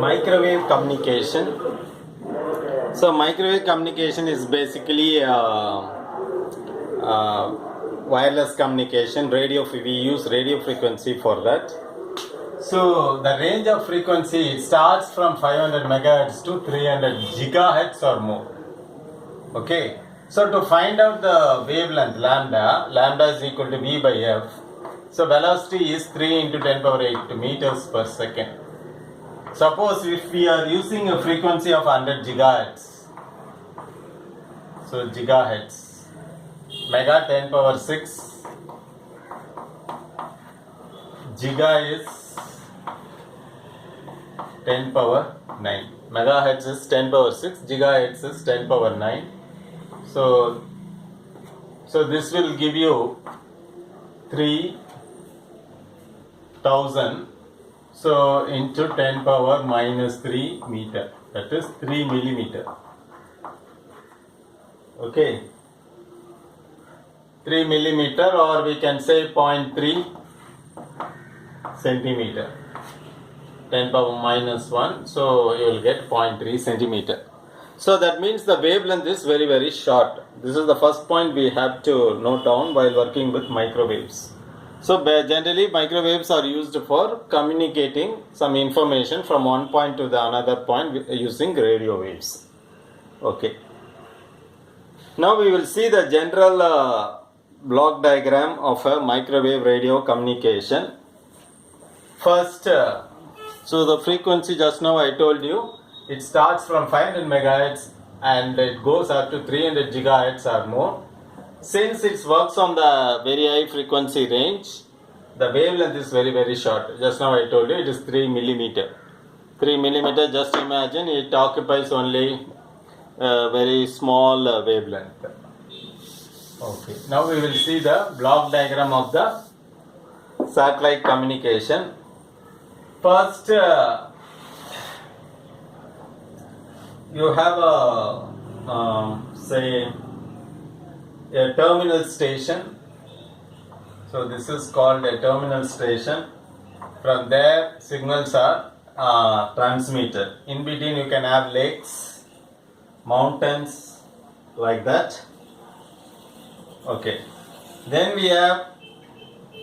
Microwave communication. So microwave communication is basically wireless communication. We use radio frequency for that. So the range of frequency starts from 500 megahertz to 300 gigahertz or more. Okay. So to find out the wavelength lambda is equal to v by f. So velocity is 3 into 10 power 8 meters per second. Suppose if we are using a frequency of 100 gigahertz, so gigahertz, mega 10 power 6, giga is 10 power 9, megahertz is 10 power 6, gigahertz is 10 power 9. So this will give you 3000. So into 10 power minus 3 meter, that is 3 millimeter. Okay, 3 millimeter, or we can say 0.3 centimeter. 10 power minus 1, so you will get 0.3 centimeter. So that means the wavelength is very, very short. This is the first point we have to note down while working with microwaves. So generally microwaves are used for communicating some information from one point to the another point using radio waves. Okay. Now we will see the general block diagram of a microwave radio communication. First, so the frequency just now I told you, it starts from 500 megahertz and it goes up to 300 gigahertz or more. Since it works on the very high frequency range, the wavelength is very, very short. Just now I told you it is 3 millimeter. 3 millimeter, just imagine it occupies only a very small wavelength. Okay, now we will see the block diagram of the satellite communication. First, you have say a terminal station. So this is called a terminal station. From there signals are transmitted. In between you can have lakes, mountains, like that. Okay. Then we have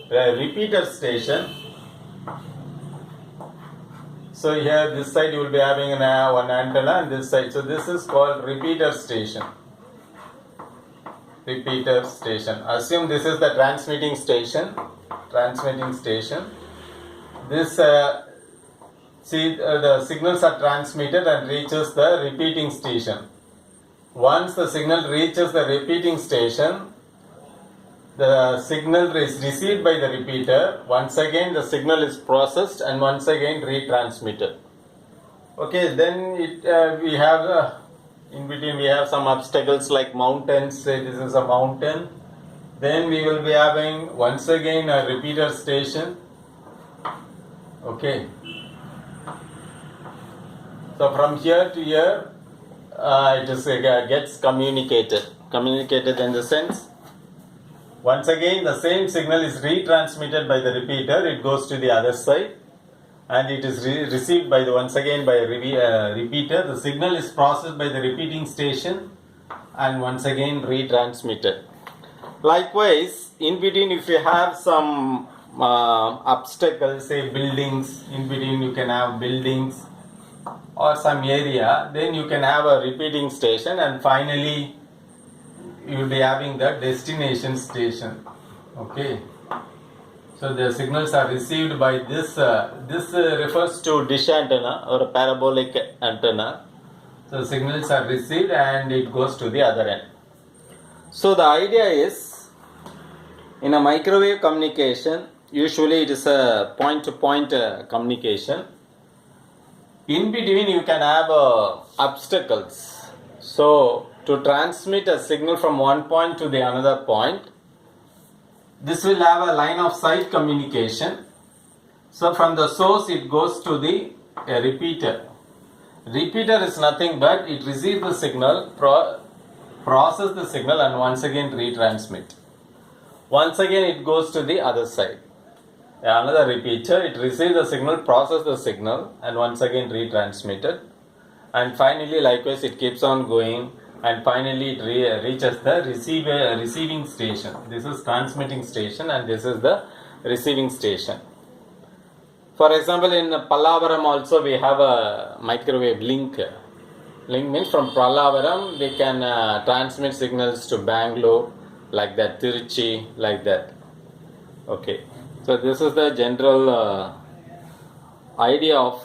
a repeater station. So here this side you will be having one antenna and this side. So this is called repeater station. Repeater station. Assume this is the transmitting station. This the signals are transmitted and reaches the repeating station. Once the signal reaches the repeating station, the signal is received by the repeater. Once again the signal is processed and once again retransmitted. Okay, then we have in between we have some obstacles like mountains. Say this is a mountain. Then we will be having once again a repeater station. Okay. So from here to here it is gets communicated in the sense, once again the same signal is retransmitted by the repeater. It goes to the other side and it is received by once again by a repeater. The signal is processed by the repeating station and once again retransmitted. Likewise, in between if you have some obstacles, say buildings, in between you can have buildings or some area, then you can have a repeating station and finally you will be having the destination station. Okay. So the signals are received by this. This refers to dish antenna or a parabolic antenna. So signals are received and it goes to the other end. So the idea is, in a microwave communication, usually it is a point-to-point communication. In between you can have obstacles. So to transmit a signal from one point to the another point, this will have a line of sight communication. So from the source it goes to the repeater. Repeater is nothing but it receives the signal, process the signal and once again retransmit. Once again it goes to the other side. another repeater. It receives the signal, processes the signal, and once again retransmitted. And finally, likewise, it keeps on going, and finally it reaches the receiving station. This is transmitting station, and this is the receiving station. For example, in Pallavaram also we have a microwave link. Link means from Pallavaram we can transmit signals to Bangalore, like that, Tiruchi, like that. Okay, so this is the general idea of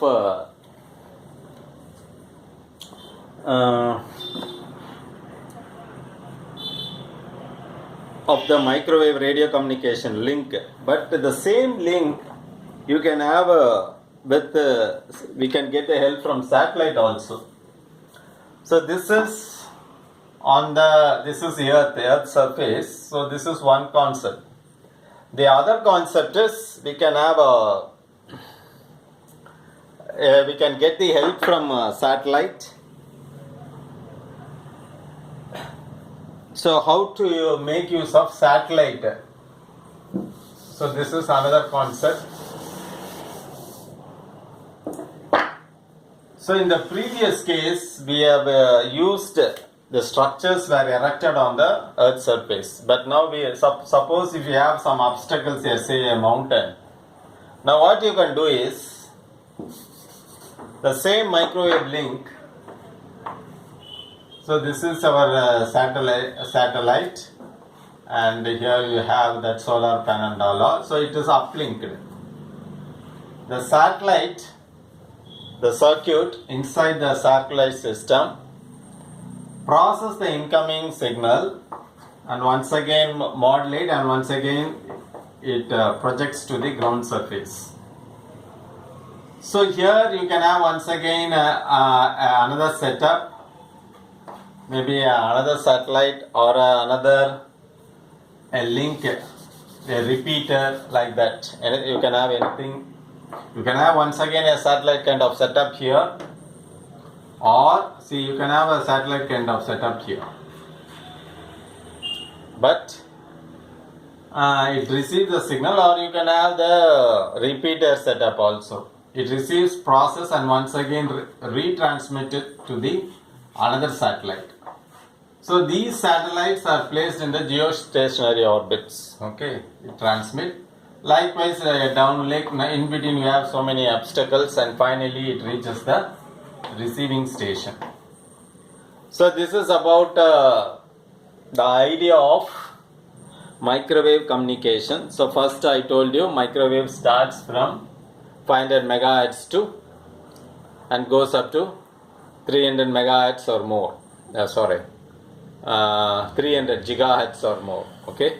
the microwave radio communication link. But the same link you can have we can get the help from satellite also. So this is this is Earth surface. So this is one concept. The other concept is we can have we can get the help from satellite. So how to make use of satellite? So this is another concept. So in the previous case, we have used the structures were erected on the Earth's surface. But now we suppose if you have some obstacles here, say a mountain. Now what you can do is the same microwave link. So this is our satellite, and here you have that solar panel and all. So it is uplinked. The satellite, the circuit inside the satellite system process the incoming signal and once again modulate, and once again it projects to the ground surface. So here you can have once again another setup, maybe another satellite or another link, a repeater, like that. And you can have anything. You can have once again a satellite kind of setup here, or see you can have a satellite kind of setup here. But it receives the signal, or you can have the repeater setup also. It receives, process, and once again retransmit it to the another satellite. So these satellites are placed in the geostationary orbits. Okay, it transmit. Likewise, down lake, in between you have so many obstacles, and finally it reaches the receiving station. So this is about the idea of microwave communication. So first I told you microwave starts from 500 megahertz to and goes up to 300 megahertz or more. 300 gigahertz or more. Okay.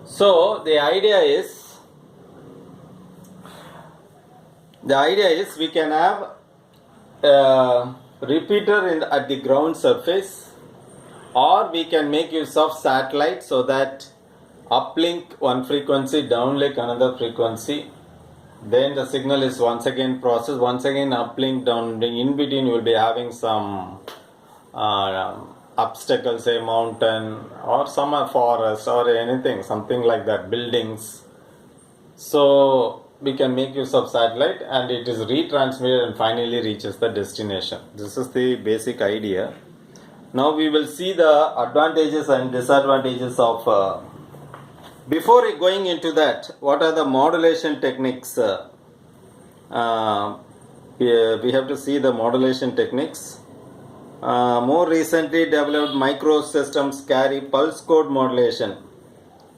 So the idea is we can have a repeater at the ground surface, or we can make use of satellite so that uplink one frequency, downlink another frequency. Then the signal is once again processed, once again uplink, downlink. In between you will be having some obstacles, say mountain or some forest or anything, something like that, buildings. So we can make use of satellite, and it is retransmitted and finally reaches the destination. This is the basic idea. Now we will see the advantages and disadvantages of before going into that, what are the modulation techniques? We have to see the modulation techniques. More recently developed microsystems carry pulse code modulation,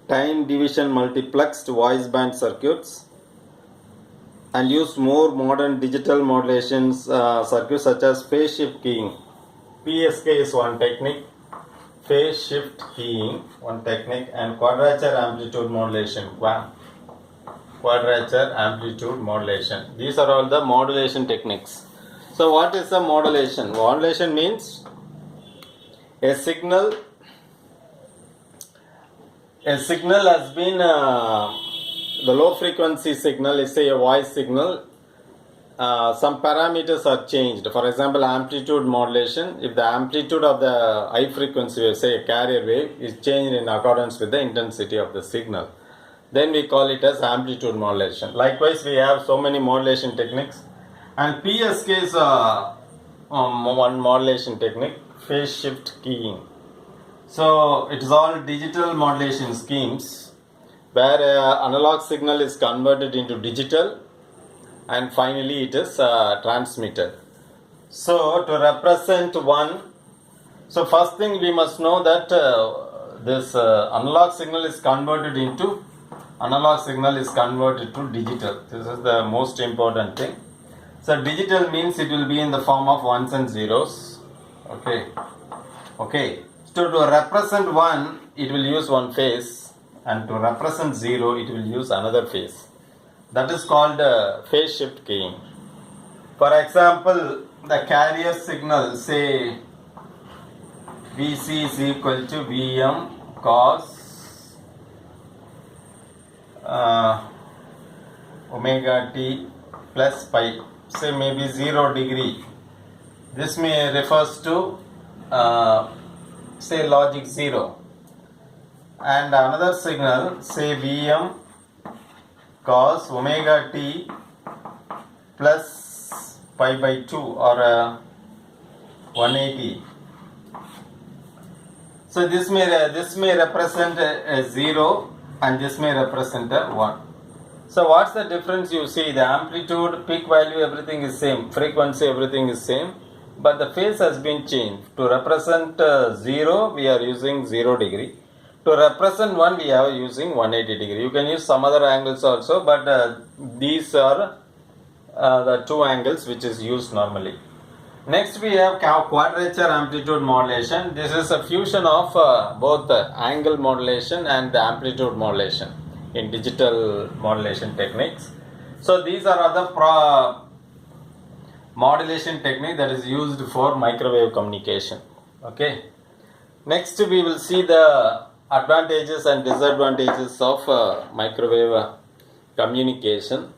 time division multiplexed voice band circuits, and use more modern digital modulations circuits such as phase shift keying. PSK is one technique, phase shift keying one technique, and quadrature amplitude modulation. Quadrature amplitude modulation. These are all the modulation techniques. So what is the modulation? Modulation means a signal has been the low frequency signal, let's say a voice signal, some parameters are changed. For example, amplitude modulation, if the amplitude of the high frequency wave, say a carrier wave, is changed in accordance with the intensity of the signal. then we call it as amplitude modulation. Likewise, we have so many modulation techniques, and PSK is one modulation technique, phase shift keying. So it is all digital modulation schemes where analog signal is converted into digital and finally it is transmitted. So to represent one, so first thing we must know that this analog signal is converted to digital. This is the most important thing. So digital means it will be in the form of ones and zeros. Okay. So to represent 1, it will use one phase, and to represent 0, it will use another phase. That is called phase shift keying. For example, the carrier signal, say Vc is equal to Vm cos omega t plus pi, say maybe 0 degree. This may refers to say logic 0, and another signal, say Vm cos omega t plus pi by 2 or 180. So this may represent a 0 and this may represent a 1. So what's the difference? You see, the amplitude, peak value, everything is same, frequency, everything is same, but the phase has been changed. To represent 0, we are using 0 degree. To represent 1, we are using 180 degree. You can use some other angles also, but these are the two angles which is used normally. Next we have quadrature amplitude modulation. This is a fusion of both the angle modulation and the amplitude modulation in digital modulation techniques. So these are other modulation technique that is used for microwave communication. Okay. Next we will see the advantages and disadvantages of microwave communication.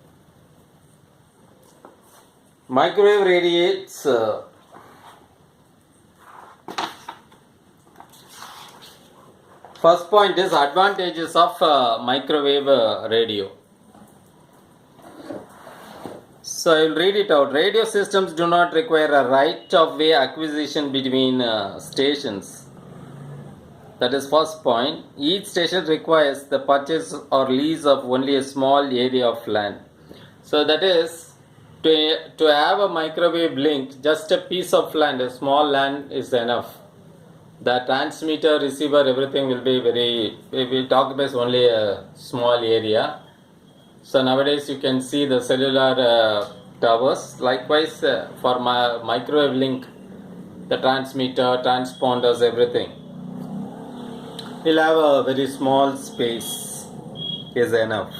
Microwave radiates first point is advantages of microwave radio. So I will read it out. Radio systems do not require a right of way acquisition between stations. That is first point. Each station requires the purchase or lease of only a small area of land. So that is, to have a microwave link, just a piece of land, a small land is enough. The transmitter, receiver, everything will be we will talk about only a small area. So nowadays you can see the cellular towers. Likewise for my microwave link, the transmitter, transponders, everything will have a very small space is enough.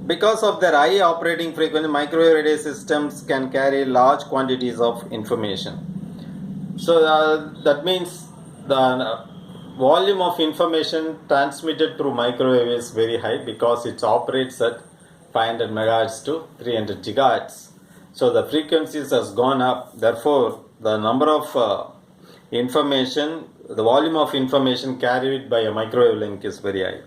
Because of their high operating frequency, microwave radio systems can carry large quantities of information. So that means the volume of information transmitted through microwave is very high because it operates at 500 megahertz to 300 gigahertz. So the frequencies has gone up. Therefore, the number of information, the volume of information carried by a microwave link is very high.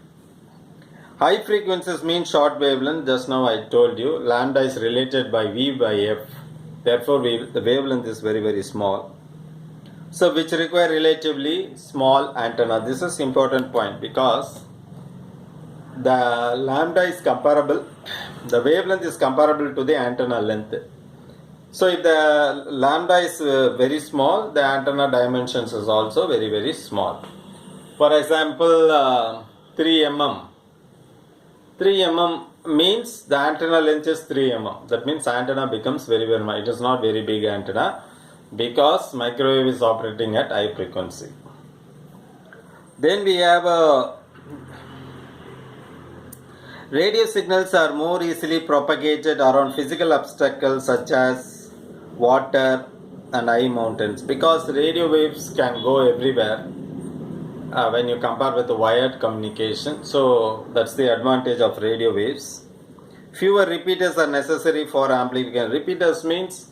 High frequencies mean short wavelength. Just now I told you lambda is related by V by F. Therefore, the wavelength is very, very small. So which require relatively small antenna. This is important point because the lambda is comparable, the wavelength is comparable to the antenna length. So if the lambda is very small, the antenna dimensions is also very, very small. For example, 3 mm. 3 mm means the antenna length is 3 mm. That means antenna becomes very, very small. It is not very big antenna because microwave is operating at high frequency. Then we have radio signals are more easily propagated around physical obstacles such as water and high mountains because radio waves can go everywhere when you compare with the wired communication. So that's the advantage of radio waves. Fewer repeaters are necessary for amplification. Repeaters means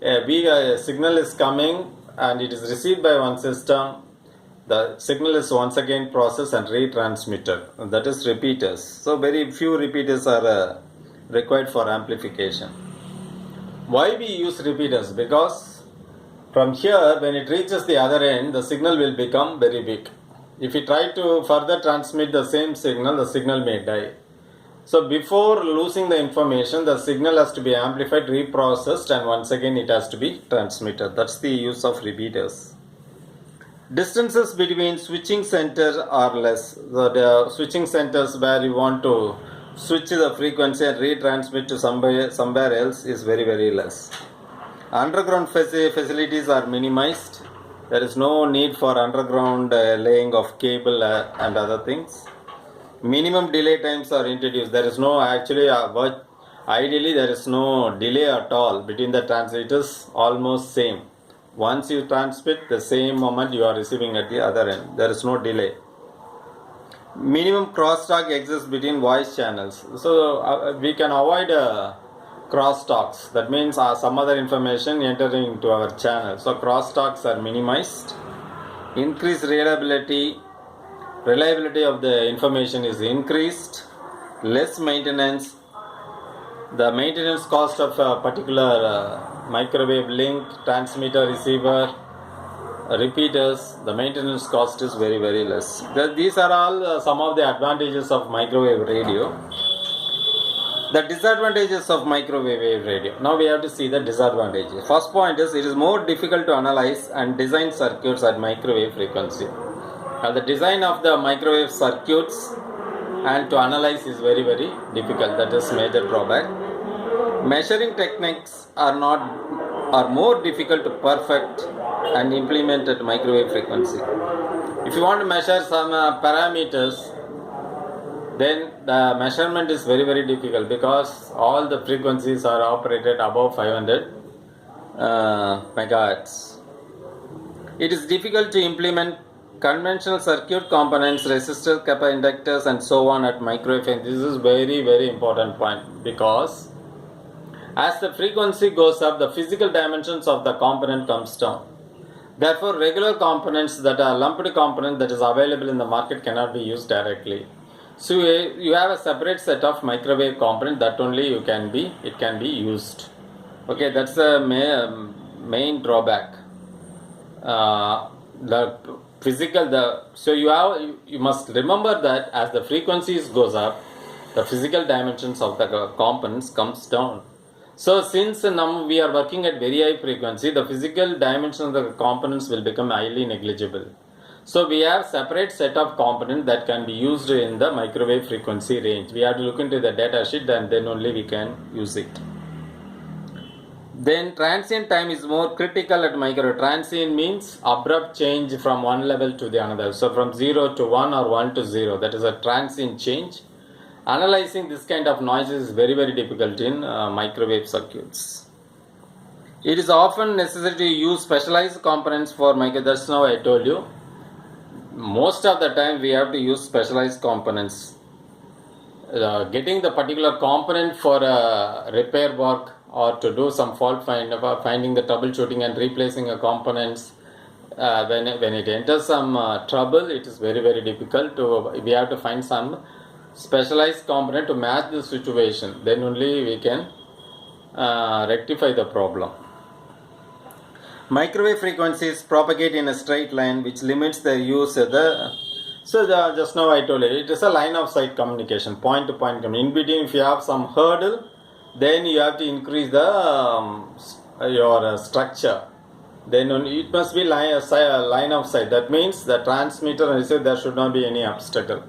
a signal is coming and it is received by one system, the signal is once again processed and retransmitted. That is repeaters. So very few repeaters are required for amplification. Why we use repeaters? Because from here, when it reaches the other end, the signal will become very big. If we try to further transmit the same signal, the signal may die. So before losing the information, the signal has to be amplified, reprocessed, and once again it has to be transmitted. That's the use of repeaters. Distances between switching centers are less. The switching centers where you want to switch the frequency and retransmit to somewhere else is very, very less. Underground facilities are minimized. There is no need for underground laying of cable and other things. Minimum delay times are introduced. There is no ideally there is no delay at all between the transmitters, almost same. Once you transmit, the same moment you are receiving at the other end. There is no delay. Minimum crosstalk exists between voice channels. So we can avoid crosstalks. That means some other information entering into our channel. So crosstalks are minimized. Increased reliability of the information is increased. Less maintenance. The maintenance cost of a particular microwave link, transmitter, receiver, repeaters, the maintenance cost is very, very less. These are all some of the advantages of microwave radio. The disadvantages of microwave radio. Now we have to see the disadvantages. First point is it is more difficult to analyze and design circuits at microwave frequency. The design of the microwave circuits and to analyze is very, very difficult. That is major drawback. Measuring techniques are more difficult to perfect and implement at microwave frequency. If you want to measure some parameters, then the measurement is very, very difficult because all the frequencies are operated above 500 megahertz. It is difficult to implement conventional circuit components, resistors, inductors, and so on at microwave. This is very, very important point because as the frequency goes up, the physical dimensions of the component comes down. Therefore, regular components that are lumped component that is available in the market cannot be used directly. So you have a separate set of microwave component that only it can be used. Okay, that's the main drawback. So you must remember that as the frequencies goes up, the physical dimensions of the components comes down. So since now we are working at very high frequency, the physical dimensions of the components will become highly negligible. So we have separate set of components that can be used in the microwave frequency range. We have to look into the data sheet and then only we can use it. Then transient time is more critical at microwave. Transient means abrupt change from one level to the another. So from 0 to 1 or 1 to 0, that is a transient change. Analyzing this kind of noises is very, very difficult in microwave circuits. It is often necessary to use specialized components for microwave. That's now I told you. Most of the time we have to use specialized components. Getting the particular component for repair work or to do some fault finding the troubleshooting and replacing a components. When it enters some trouble, it is very, very difficult we have to find some specialized component to match the situation. Then only we can rectify the problem. Microwave frequencies propagate in a straight line which limits their use. Just now I told you, it is a line of sight communication, point to point communication. In between, if you have some hurdle, then you have to increase the your structure. Then it must be line of sight. That means the transmitter and receiver, there should not be any obstacle.